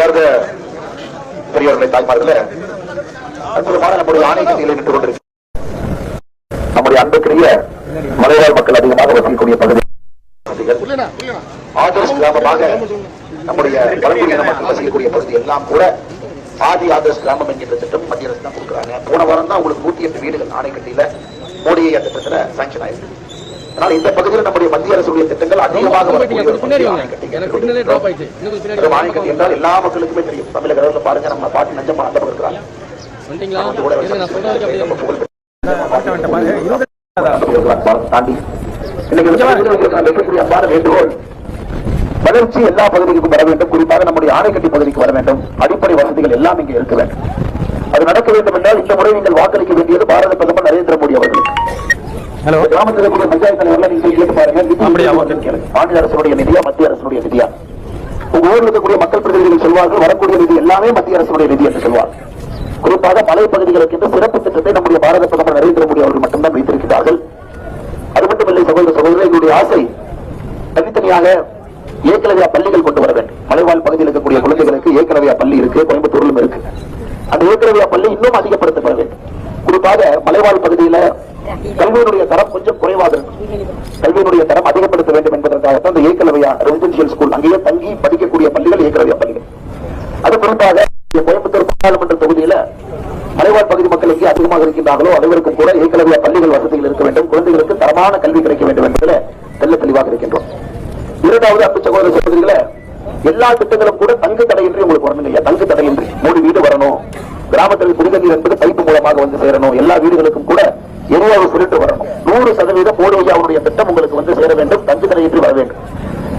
அன்பார்ந்த பெரியவர்களை தாய்மார்களே, அற்புதமான நம்முடைய ஆணையத்தில் நின்று கொண்டிருக்கிறது. நம்முடைய அன்புக்குரிய மலைவாழ் மக்கள் அதிகமாக வசிக்கக்கூடிய பகுதி ஆதர்ஸ் கிராமமாக நம்முடைய பழங்குடியின மக்கள் வசிக்கக்கூடிய பகுதி எல்லாம் கூட ஆதி ஆதர்ஸ் கிராமம் என்கின்ற திட்டம் மத்திய அரசு தான் கொடுக்குறாங்க. போன வாரம் தான் உங்களுக்கு 108 வீடுகள் ஆணைக்கட்டியில மோடியை திட்டத்தில் சாங்ஷன் ஆயிருக்கு. அதனால இந்த பகுதியில் நம்முடைய மத்திய அரசுடைய திட்டங்கள் அதிகமாக ஆணைக்கட்டி என்றால் எல்லா மக்களுக்குமே தெரியும். தமிழக அளவில் பாருங்க, நம்ம பாட்டி நஞ்சமா அந்த பக்கம் இருக்கிறாங்க. தாண்டி வேண்டுகோள் வளர்ச்சி எல்லா பகுதிக்கும் வர வேண்டும். குறிப்பாக நம்முடைய ஆணைக்கட்டி பகுதிக்கு வர வேண்டும். அடிப்படை வசதிகள் எல்லாம் இங்கே இருக்க வேண்டும். அது நடக்க வேண்டும் என்றால் இந்த முறை நீங்கள் வாக்களிக்க வேண்டியது பாரத பிரதமர் நரேந்திர மோடி அவர்களுக்கு. கிராமத்தில் இருக்கக்கூடிய பஞ்சாயத்து தலைவர்கள் நீங்கள் கேட்டு பாருங்க, மாநில அரசுடைய நிதியா மத்திய அரசுடைய நிதியா? உங்க ஊரில் இருக்கக்கூடிய மக்கள் பிரதிநிதிகள் சொல்வார்கள் வரக்கூடிய நிதி எல்லாமே மத்திய அரசுடைய நிதி என்று சொல்வார்கள். குறிப்பாக மலை பகுதிகளுக்கு என்று சிறப்பு திட்டத்தை நம்முடைய பாரத பிரதமர் நரேந்திர மோடி அவர்கள் மட்டும்தான் வைத்திருக்கிறார்கள். அது மட்டுமில்லை சகோதர சகோதரர், எங்களுடைய ஆசை தனித்தனியாக ஏகலவ்யா பள்ளிகள் கொண்டு வர வேண்டும். மலைவாழ் பகுதியில் இருக்கக்கூடிய குழந்தைகளுக்கு ஏகலவ்யா பள்ளி இருக்கு, கோயம்புத்தூரிலும் இருக்கு. அந்த ஏகலவ்யா பள்ளி இன்னும் அதிகப்படுத்தப்பட வேண்டும். குறிப்பாக மலைவாழ் பகுதியில கல்வியினுடைய தரம் கொஞ்சம் குறைவாக இருக்கும். கல்வியினுடைய தரம் அதிகப்படுத்த வேண்டும் என்பதற்காகத்தான் அந்த ஏகலவ்யா ரெசிடென்சியல் ஸ்கூல், அங்கேயே தங்கி படிக்கக்கூடிய பள்ளிகள் ஏகலவ்யா பள்ளிகள். அது குறிப்பாக கோயம்புத்தூர் பாராளுமன்ற தொகுதியில மலைவாழ் பகுதி மக்கள் எங்கே அதிகமாக இருக்கின்றார்களோ அனைவருக்கும் கூட ஏகலவ்யா பள்ளிகள் வசதிகள் இருக்க வேண்டும். குழந்தைகளுக்கு தரமான கல்வி கிடைக்க வேண்டும் என்பதில் தெல்ல தெளிவாக இருக்கின்றோம். இரண்டாவது அன்பு சகோதர சகோதரிகளே, எல்லா திட்டங்களும் கூட தங்கு தடையின்றி உங்களுக்கு வரணும் இல்லையா? தங்கு தடையின்றி 3 வீடு வரணும். கிராமத்தில் குடிநீர் என்பது பைப்பு மூலமாக வந்து சேரணும். எல்லா வீடுகளுக்கும் கூட எரிவாயு சிலிண்டு வரணும். 100% மோடி ஐயாவுடைய திட்டம் உங்களுக்கு வந்து சேர வேண்டும். தங்கு தடையின்றி வர வேண்டும்.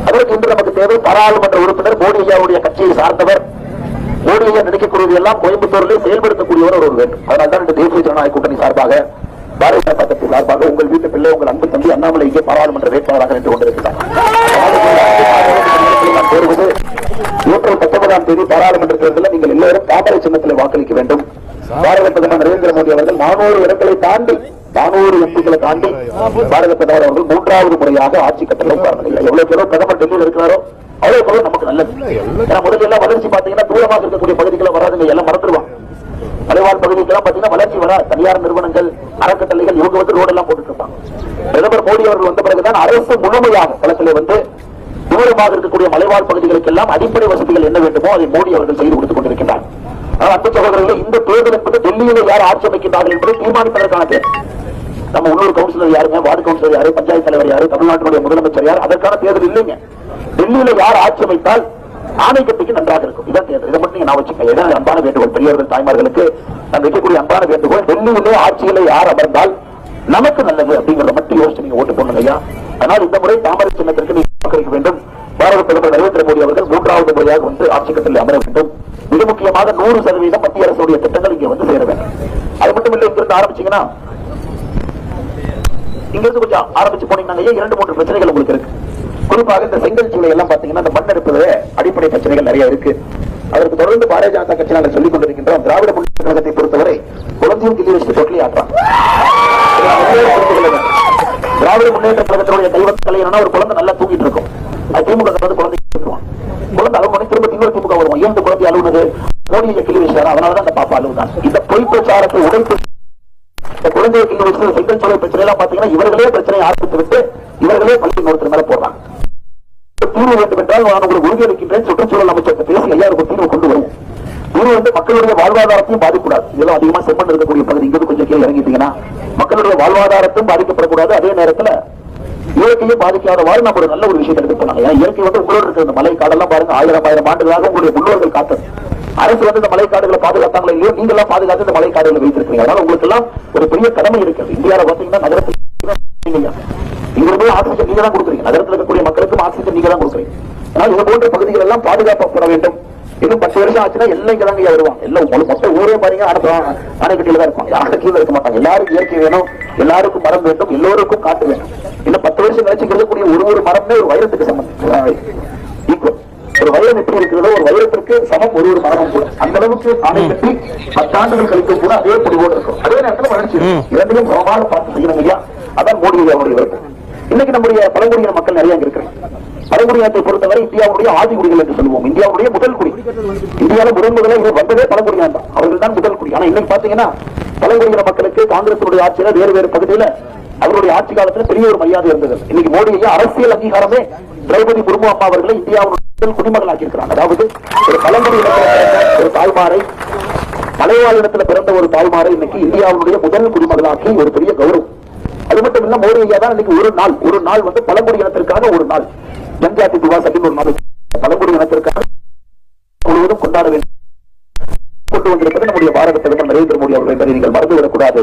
அதற்கு இன்று நமக்கு தேவை பாராளுமன்ற உறுப்பினர், மோடி ஐயாவுடைய கட்சியை சார்ந்தவர், மோடி ஐயா நினைக்கக்கூடியது எல்லாம் கோயம்புத்தூரிலே செயல்படுத்தக்கூடியவர் ஒரு வேண்டும். அதனால்தான் இந்த தேசிய ஜனநாயக கூட்டணி சார்பாக, பாரதிய ஜனதா கட்சி சார்பாக உங்கள் வீட்டு பிள்ளை, உங்கள் அன்பு தம்பி அண்ணாமலை இங்கே பாராளுமன்ற வேட்பாளராக நின்று கொண்டிருக்கிறார். ஏப்ரல் 19ஆம் தேதி பாராளுமன்ற தேர்தலில் நீங்கள் எல்லாரும் தாமரை சின்னத்தில் வாக்களிக்க வேண்டும். பாரத பிரதமர் நரேந்திர மோடி அவர்கள் 400 இடங்களை தாண்டி 400 எம்பிக்களை தாண்டி பாரத பிரதமர் அவர்கள் 3வது முறையாக ஆட்சி கட்டளை உட்கார்ந்ததில்லை. எவ்வளவு பிரதமர் டெல்லியில் இருக்கிறாரோ அவ்வளவு நமக்கு நல்லது. முதல்ல எல்லாம் வளர்ச்சி பாத்தீங்கன்னா தூரமாக இருக்கக்கூடிய பகுதிகளை வராதுங்க, எல்லாம் மறந்துடுவாங்க. மலைவாழ் பகுதிக்கெல்லாம் பாத்தீங்கன்னா வளர்ச்சி வரா. தனியார் நிறுவனங்கள், அறக்கட்டளைகள் இவங்க வந்து ரோடு எல்லாம் போட்டுட்டு இருப்பாங்க. பிரதமர் மோடி அவர்கள் வந்த பிறகுதான் அரசு முழுமையாக களத்திலே வந்து தூரமாக இருக்கக்கூடிய மலைவாழ் பகுதிகளுக்கு எல்லாம் அடிப்படை வசதிகள் என்ன வேண்டுமோ அதை மோடி அவர்கள் செய்து கொடுத்துக் கொண்டிருக்கிறார். ஆனால் அன்பு சகோதரர்கள், இந்த தேர்தல் என்பது டெல்லியில யார் ஆட்சி அமைக்கின்றார்கள் என்பதை தீர்மானிப்பதற்கான தேர்தல். நம்ம உள்ளூர் கவுன்சிலர் யாருங்க, வார்டு கவுன்சிலர் யாரு, பஞ்சாயத்து தலைவர் யாரு, தமிழ்நாட்டினுடைய முதலமைச்சர் யார், அதற்கான தேர்தல் இல்லைங்க. டெல்லியில யார் ஆட்சி அமைத்தால் ஆணைக்கட்டிக்கு நன்றாக இருக்கும். இதான் தேர்தல். இதை மட்டும் நான் வச்சுக்கேன். அன்பான வேண்டுகோள் பெரியவர்கள் தாய்மார்களுக்கு நான் வைக்கக்கூடிய அன்பான வேண்டுகோள், டெல்லியிலே ஆட்சியிலே யார் அமர்ந்தால் நமக்கு நல்லது அப்படிங்கிறத மட்டும் யோசிச்சு நீங்க ஓட்டு போடணும் ஐயா. அதனால் இந்த முறை தாமரை சின்னத்திற்கு நீங்க வாக்களிக்க வேண்டும். பாரத பிரதமர் நரேந்திர மோடி அவர்கள் 3வது முறையாக வந்து ஆட்சி கட்டளை அமர வேண்டும். மிக முக்கியமாக 100% மத்திய அரசுடைய திட்டங்கள் இங்க வந்து சேர வேண்டும். அது மட்டும் இல்லை, இங்கிருந்து ஆரம்பிச்சீங்கன்னா இங்கிருந்து கொஞ்சம் ஆரம்பிச்சு போனீங்கன்னா 2-3 பிரச்சனைகள் உங்களுக்கு இருக்கு. குறிப்பாக இந்த செங்கல் சூளை எல்லாம் பாத்தீங்கன்னா இந்த மண் எடுப்பது அடிப்படை பிரச்சனைகள் நிறைய இருக்கு. அதற்கு தொடர்ந்து பாரதிய ஜனதா கட்சி நாங்கள் சொல்லிக் கொண்டிருக்கின்றோம். திராவிட முன்னேற்ற கழகத்தை பொறுத்தவரை குழந்தையும் கிள்ளி வச்சு தொட்டிலி ஆட்டுறாங்க. திராவிட முன்னேற்ற கழகத்தினுடைய தெய்வக்கலை என்னன்னா, ஒரு குழந்தை நல்லா தூங்கிட்டு இருக்கும், அது திமுக குழந்தை குழந்தை அலுவலகம் திரும்ப இன்னொரு திமுக வருவோம். ஏன் இந்த குழந்தை அலுவலது மோடியை கிள்ளி வச்சாரு, அதனாலதான் அந்த பாப்பா அலுவதான். இந்த பொய் பிரச்சாரத்தை உடைத்து இந்த குழந்தையை கிள்ளி வச்சு செங்கல் சூளை பிரச்சனை எல்லாம் பாத்தீங்கன்னா இவர்களே பிரச்சனையை ஆரம்பித்து விட்டு இவர்களே பள்ளி ஒருத்தர் மேல போடுறாங்க. தீர்வு வேண்டும் என்றால் நான் உங்களுக்கு உறுதியளிக்கின்றேன். சுற்றுச்சூழல் அமைச்சர் பேசி ஐயாவுக்கு தீர்வு கொண்டு வருவோம். தீர்வு வந்து மக்களுடைய வாழ்வாதாரத்தையும் பாதிக்கூடாது. இதெல்லாம் அதிகமா செம்மண் இருக்கக்கூடிய பகுதி, இங்கிருந்து கொஞ்சம் கீழே இறங்கிட்டீங்கன்னா மக்களுடைய வாழ்வாதாரத்தையும் பாதிக்கப்படக்கூடாது. அதே நேரத்தில் இயற்கையும் பாதிக்காதவாறு நம்ம ஒரு நல்ல ஒரு விஷயத்தை எடுத்து போனாங்க. ஏன்னா இயற்கை வந்து உங்களோட இருக்கிற இந்த மலை காடெல்லாம் பாருங்க, 1000 ஆண்டுகளாக உங்களுடைய முன்னோர்கள் காத்தது. அரசு வந்து இந்த மலைக்காடுகளை பாதுகாத்தாங்களோ இல்லையோ, நீங்க எல்லாம் பாதுகாத்து இந்த மலைக்காடுகளை வைத்திருக்கீங்க. அதனால உங்களுக்கு எல்லாம் ஒரு பெரிய கடமை இருக்கிறது. இந்தியாவில் பாத்தீங்கன்னா நகரத்தில் இங்கிருந்து ஆக்சிஜன் நீங்க தான் கொடுக்குறீங்க. நகரத்தில் இருக்கக்கூடிய மக்களுக்கும் ஆக்சிஜன் நீங்க தான் கொடுக்குறீங்க. ஆனால் இது போன்ற பகுதிகள் எல்லாம் பாதுகாக்கப்பட வேண்டும். இன்னும் 10 வருஷம் ஆச்சுன்னா எல்லாம் இங்க தாங்க வருவாங்க. எல்லாம் மொத்த ஊரே பாருங்க அணைக்கட்டியில தான் இருப்பாங்க. யாரும் கீழே இருக்க மாட்டாங்க. எல்லாருக்கும் இயற்கை வேணும், எல்லாருக்கும் மரம் வேண்டும், எல்லோருக்கும் காட்டு வேணும். இன்னும் 10 வருஷம் கழிச்சு இருக்கக்கூடிய ஒரு மரமே ஒரு வைரத்துக்கு சம்பந்தம். ஒரு வைரம் எப்படி இருக்கிறதோ ஒரு வைரத்திற்கு சமம் ஒரு மரமும் கூட. அந்த அளவுக்கு அணை கட்டி 10 ஆண்டுகள் கழிக்கும் கூட அதே பொடிவோடு இருக்கும். அதே நேரத்தில் வளர்ச்சி இரண்டையும் சமமாக பார்த்து செய்யணும் ஐயா. அதான் மோடி ஐயாவுடைய விருப்பம். இன்னைக்கு நம்முடைய பழங்குடியின மக்கள் நிறைய இருக்கிறாங்க. பழங்குடியினத்தை பொறுத்தவரை இந்தியாவுடைய ஆதிகுடிகள் என்று சொல்லுவோம். இந்தியாவுடைய முதல் குடி இந்தியாவில் முதன்முதல வந்ததே பழங்குடியினர் தான், அவர்கள் தான் முதல் குடி. ஆனா இன்னைக்கு பாத்தீங்கன்னா பழங்குடியின மக்களுக்கு காங்கிரசுடைய ஆட்சியில வேறு வேறு பகுதியில அவருடைய ஆட்சி காலத்துல பெரிய ஒரு மரியாதை இருந்தது. இன்னைக்கு மோடி ஐயா அரசியல் அங்கீகாரமே திரௌபதி முர்மு அம்மா அவர்களை இந்தியாவுடைய குடிமகளாக்கி இருக்கிறாங்க. அதாவது ஒரு பழங்குடி ஒரு தாய்மாரை, மலைவாழ் இடத்துல பிறந்த ஒரு தாய்மாரை இன்னைக்கு இந்தியாவுடைய முதல் குடிமகளாக்கி ஒரு பெரிய கௌரவம். அது மட்டும் இல்ல, மோடி ஐயா தான் இன்னைக்கு ஒரு நாள் வந்து பழங்குடி இனத்திற்காக ஒரு நாள், ஜன்ஜாதி திவாஸ் அப்படின்னு ஒரு நாள் பழங்குடி இனத்திற்காக முழுவதும் கொண்டாட வேண்டும் கொண்டு வந்திருப்பது நம்முடைய பாரத பிரதமர் நரேந்திர மோடி அவர்கள் என்பதை நீங்கள் மறந்துவிடக் கூடாது.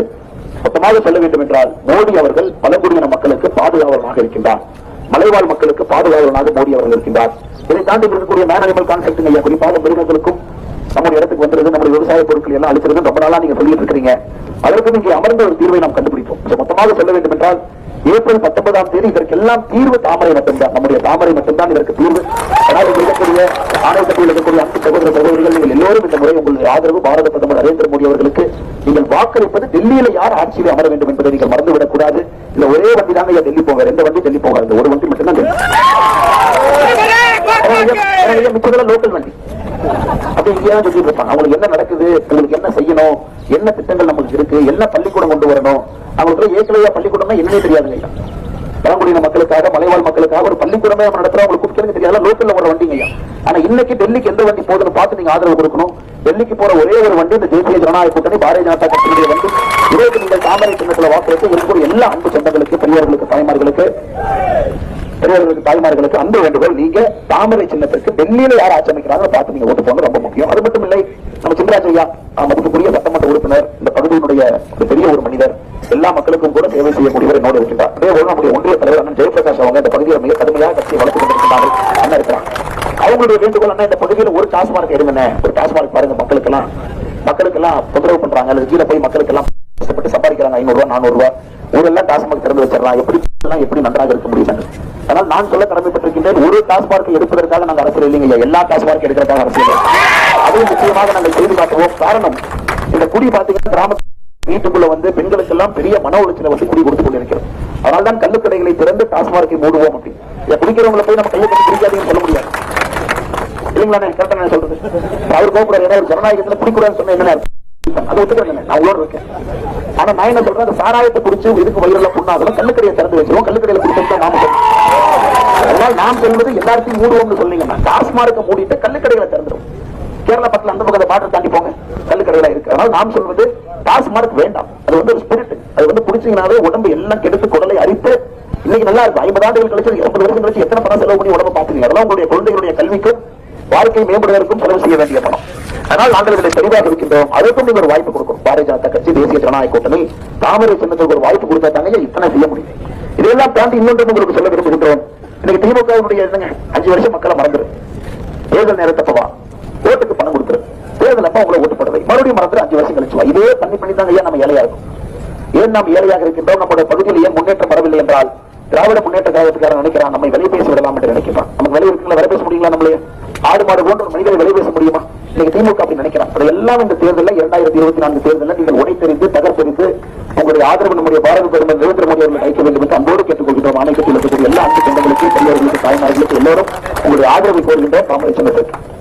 மொத்தமாக சொல்ல வேண்டும் என்றால் மோடி அவர்கள் பழங்குடியின மக்களுக்கு பாதுகாவலனாக இருக்கின்றார், மலைவாழ் மக்களுக்கு பாதுகாவலனாக மோடி அவர்கள் இருக்கின்றார். இதை தாண்டி இருக்கக்கூடிய மேன் அனிமல் கான்செப்ட் ஐயா, குறிப்பாக மிருகங்களுக்கும் நம்முடைய இடத்துக்கு வந்திருக்கு, நம்முடைய விவசாய பொருட்கள் எல்லாம் அழிச்சிருக்கு ரொம்ப நாளா நீங்க சொல்லிட்டு இருக்கீங்க. அதற்கு இங்கே அமர்ந்த ஒரு தீர்வை நாம் கண்டுபிடிப்போம். மொத்தமாக சொல்ல வேண்டும் என்றால் ஏப்ரல் 19ஆம் தேதி இதற்கெல்லாம் தீர்வு தாமரை மட்டும்தான், நம்முடைய தாமரை மட்டும்தான் இதற்கு தீர்வு. ஆனால் இருக்கக்கூடிய ஆணையத்தில் இருக்கக்கூடிய அனைத்து சகோதர சகோதரிகள் நீங்கள் எல்லோரும் இந்த முறை உங்களுடைய ஆதரவு பாரத பிரதமர் நரேந்திர மோடி அவர்களுக்கு நீங்கள் வாக்களிப்பது டெல்லியில யார் ஆட்சியில் அமர வேண்டும் என்பதை நீங்கள் மறந்துவிடக் கூடாது. இல்ல ஒரே வண்டி தாங்க டெல்லி போக, எந்த வண்டி டெல்லி போகாது, ஒரு வண்டி மட்டும்தான் மிச்சதெல்லாம் லோக்கல் வண்டி. அப்படி இங்கேயாவது சொல்லிட்டு இருப்பாங்க அவங்களுக்கு என்ன நடக்குது, உங்களுக்கு என்ன செய்யணும், என்ன திட்டங்கள் நமக்கு இருக்கு, என்ன பள்ளிக்கூடம் கொண்டு வரணும். அவங்களுக்கு ஏற்கனவே பள்ளிக்கூடம்னா என்னன்னே தெரியாதுங்க. பழங்குடியின மக்களுக்காக, மலைவாழ் மக்களுக்காக ஒரு பள்ளிக்கூடமே நம்ம நடத்துறோம், உங்களுக்கு கூப்பிட்டு தெரியாது, லோக்கல்ல ஒரு வண்டிங்க. ஆனா இன்னைக்கு டெல்லிக்கு எந்த வண்டி போகுதுன்னு பார்த்து நீங்க ஆதரவு கொடுக்கணும். டெல்லிக்கு போற ஒரே ஒரு வண்டி இந்த தேசிய ஜனநாயக கூட்டணி பாரதிய ஜனதா கட்சியினுடைய வண்டி. இதற்கு நீங்கள் தாமரை சின்னத்துல வாக்களித்து இருக்கக்கூடிய எல்லா அன்பு சொந்தங்களுக்கு, பெரியவர்களுக்கு, தாய்மார்களுக்கு அன்பு வேண்டுகோள், நீங்க தாமரை சின்னத்திற்கு டெல்லியில யார் ஆட்சி அமைக்கிறாங்க பார்த்து நீங்க ஓட்டு போங்க, ரொம்ப முக்கியம். அது மட்டும் இல்லை, நம்ம சிங்கராஜ் ஐயா மதிப்புக்குரிய சட்டமன்ற உறுப்பினர், இந்த பகுதியினுடைய பெரிய ஒரு மனிதர், எல்லா மக்களுக்கும் கூட சேவை செய்யக்கூடியவர் என்னோடு இருக்கிறார். அதே போல நம்முடைய ஒன்றிய தலைவர் அண்ணன் ஜெயபிரகாஷ் அவங்க இந்த பகுதியில் மிக கடுமையாக கட்சியை வளர்த்துக் கொண்டிருக்கிறார்கள். அண்ணன் இருக்கிறார். அவங்களுடைய வேண்டுகோள் அண்ணா, இந்த பகுதியில் ஒரு டாஸ்மார்க் எடுங்க, ஒரு டாஸ்மார்க் பாருங்க, மக்களுக்கெல்லாம் தொந்தரவு பண்றாங்க, அல்லது கீழே போய் மக்களுக்கு எல்லாம் கஷ்டப்பட்டு சம்பாதிக்கிறாங்க 500 ரூபாய் 400 ரூபாய், ஊரெல்லாம் டாஸ்மார்க் திறந்து வச்சிடலாம், எப்படி நன்றாக இருக்க முடியும். ஆனால் நான் சொல்ல கடமைப்பட்டிருக்கின்றேன், ஒரு டாஸ்மார்க் எடுப்பதற்காக நாங்கள் அரசியல் இல்லைங்க, எல்லா டாஸ்மார்க் எடுக்கிறதுக்காக அரசியல். அதுவும் நிச்சயமாக நாங்கள் செய்து காட்டுவோம். காரணம், இந்த குடி பாத்தீங்கன்னா கிராம வீட்டுக்குள்ள வந்து பெண்களுக்கு எல்லாம் பெரிய மன உளைச்சலை வந்து குடி கொடுத்து கொண்டிருக்கிறோம். அதனால தான் கள்ளுக்கடைகளை திறந்து டாஸ்மார்க்கை மூடுவோம். அப்படி இதை குடிக்கிறவங்களை போய் நம்ம கையை கட்டி குடிக்காதீங்கன்னு சொல்ல முடியாது இல்லைங்களா? கரெக்டா நான் சொல்றது. அவர் கோபுரம் ஏன்னா ஒரு ஜனநாயகத்துல குடிக்கூடாதுன்னு சொன்ன என்ன அதை ஒத்துக்கிறேன், நான் உங்களோட இருக்கேன். ஆனா நான் என்ன சொல்றேன், அந்த சாராயத்தை குடிச்சு இதுக்கு வயிறுல புண்ணாகலாம், கள்ளுக்கடையை திறந்து வச்சிருவோம், கள்ளுக்கடையில குடிச்சா நாம அதனால நாம் சொல்வது எல்லாத்தையும் மூடுவோம்னு சொன்னீங்கன்னா டாஸ்மார்க்கை மூடிட்டு கள்ளுக்கடைகளை திறந்துடும். கேரளா பக்கத்துல அந்த பக்கத்தை பாட்டு தாண்டி போங்க, கள்ளுக்கடையில இருக்கு. அதனால நாம் சொல்வது டாஸ்மார்க் வேண்டாம், அது வந்து ஒரு ஸ்பிரிட், அது வந்து குடிச்சீங்கன்னாவே உடம்பு எல்லாம் கெடுத்து குடலை அரித்து இன்னைக்கு நல்லா இருக்கும். 50 ஆண்டுகள் கழிச்சு 80 வருஷம் கழிச்சு எத்தனை பணம் செலவு பண்ணி உடம்பு பாத்துக்கீங்க. அதெல்லாம் உங்களுடைய குழந்தைகளுடைய கல்விக்கும் வாழ்க்கை மேம்படுவதற்கும் செலவு செய்ய வேண்டிய பணம். அதனால் நாங்கள் இதை தெளிவாக இருக்கின்றோம். அதற்கும் நீங்க ஒரு வாய்ப்பு கொடுக்கும். பாரதிய ஜனதா கட்சி, தேசிய ஜனநாயக கூட்டணி தாமரை சின்னத்துக்கு ஒரு வாய்ப்பு கொடுத்தா தாங்க இத்தனை செய்ய முடியும். இதெல்லாம் தாண்டி இன்னொன்று உங்களுக்கு சொல்ல விரும்புகின்றோம். இன்னைக்கு திமுகவுடைய 5 வருஷம் மக்களை மறந்துரு, தேர்தல் நேரத்தப்பவா ஓட்டுக்கு பணம் கொடுத்துரு, தேர்தல் அப்ப உங்களை ஓட்டு போடுறது மறுபடியும் மறந்துரு, 5 வருஷம் கழிச்சுவா. இதே பண்ணி தான் ஐயா நம்ம ஏழையா இருக்கும். ஏன் நாம் ஏழையாக இருக்கின்றோம்? நம்முடைய பகுதியில் ஏன் முன்னேற்றம் வரவில்லை என்றால் திராவிட முன்னேற்ற கழகத்துக்காரன் நினைக்கிறான் நம்மை வெளியே பேச விடலாம் என்று நினைக்கிறான். நமக்கு வெளியே இருக்குல்ல, வேலை பேச முடியுங்களா? நம்மளே ஆடு மாடு போன்ற ஒரு மனிதரை வெளியே பேச முடியுமா? நீங்க திமுக அப்படி நினைக்கிறான். அதெல்லாம் இந்த தேர்தலில் 2024 தேர்தலில் நீங்கள் உடைத்தெறிந்து தகர்த்தெறிந்து உங்களுடைய ஆதரவு நம்முடைய பாரத பிரதமர் நரேந்திர மோடி அவர்கள் அளிக்க வேண்டும் என்று அன்போடு கேட்டுக்கொள்கின்றோம். ஆணையத்தில் இருக்கக்கூடிய எல்லா அன்பு சொந்தங்களுக்கு, பெரியவர்களுக்கு, தாய்மார்களுக்கு எல்லோரும் உங்களுடைய ஆதரவை கோருகின்றோம். தாமரை சின்னத்திற்கு